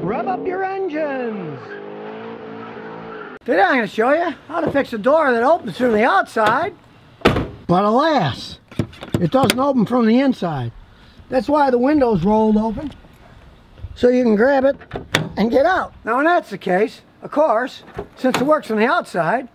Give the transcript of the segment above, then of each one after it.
Rev up your engines. Today I'm going to show you how to fix a door that opens from the outside, but alas, it doesn't open from the inside. That's why the window's rolled open, so you can grab it and get out. Now when that's the case, of course, since it works from the outside,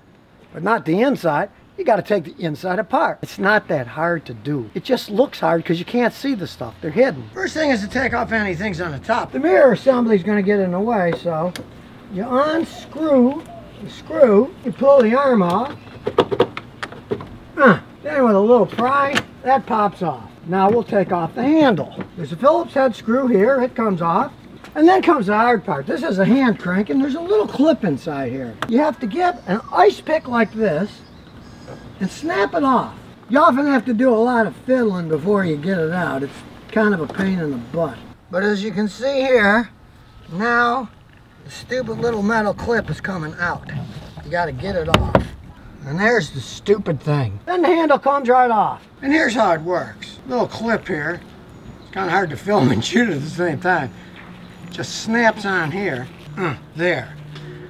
but not the inside, you got to take the inside apart. It's not that hard to do. It just looks hard because you can't see the stuff. They're hidden. First thing is to take off any things on the top. The mirror assembly is going to get in the way, so you unscrew the screw, you pull the arm off, then with a little pry, that pops off. Now we'll take off the handle. There's a Phillips head screw here, it comes off. And then comes the hard part. This is a hand crank and there's a little clip inside here. You have to get an ice pick like this and snap it off. You often have to do a lot of fiddling before you get it out. It's kind of a pain in the butt. But as you can see here, now the stupid little metal clip is coming out. You got to get it off. And there's the stupid thing. Then the handle comes right off. And here's how it works. Little clip here. It's kind of hard to film and shoot at the same time. Just snaps on here, there.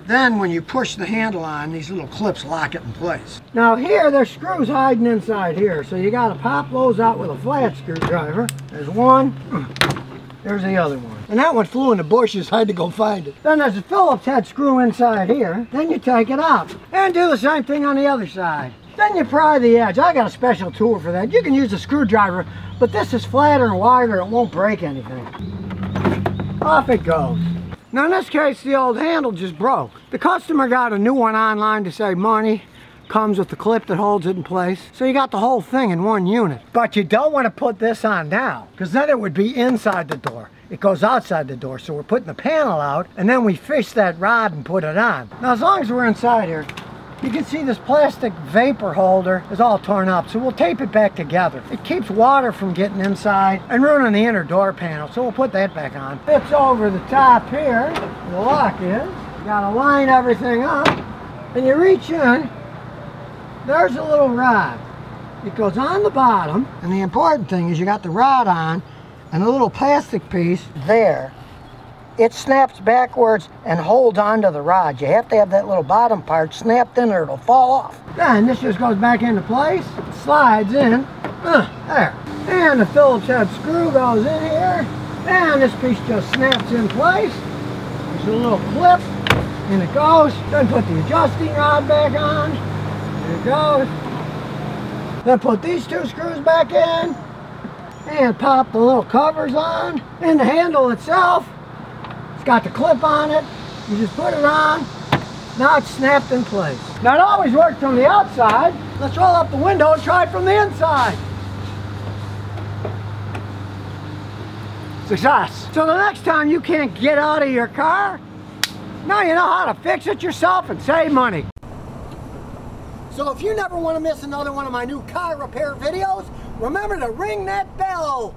Then when you push the handle on, these little clips lock it in place. Now here, there's screws hiding inside here, so you gotta pop those out with a flat screwdriver. There's one, there's the other one. And that one flew in the bushes, I had to go find it. Then there's a Phillips head screw inside here, then you take it out. And do the same thing on the other side. Then you pry the edge. I got a special tool for that. You can use a screwdriver, but this is flatter and wider, it won't break anything. Off it goes. Now in this case, the old handle just broke. The customer got a new one online to save money. Comes with the clip that holds it in place. So you got the whole thing in one unit. But you don't want to put this on now, because then it would be inside the door. It goes outside the door, so we're putting the panel out, and then we fish that rod and put it on. Now as long as we're inside here, you can see this plastic vapor holder is all torn up, so we'll tape it back together. It keeps water from getting inside and ruining the inner door panel, so we'll put that back on. Fits over the top here, where the lock is. You gotta line everything up, and you reach in, there's a little rod. It goes on the bottom, and the important thing is you got the rod on, and a little plastic piece there. It snaps backwards and holds onto the rod. You have to have that little bottom part snapped in or it'll fall off. Then this just goes back into place, slides in, there. And the Phillips head screw goes in here, and this piece just snaps in place. There's a little clip, and it goes. Then put the adjusting rod back on, there it goes. Then put these two screws back in, and pop the little covers on, and the handle itself. It's got the clip on it, you just put it on, now it's snapped in place. Now it always works from the outside. Let's roll up the window and try it from the inside. Success. So the next time you can't get out of your car, now you know how to fix it yourself and save money. So if you never want to miss another one of my new car repair videos, remember to ring that bell.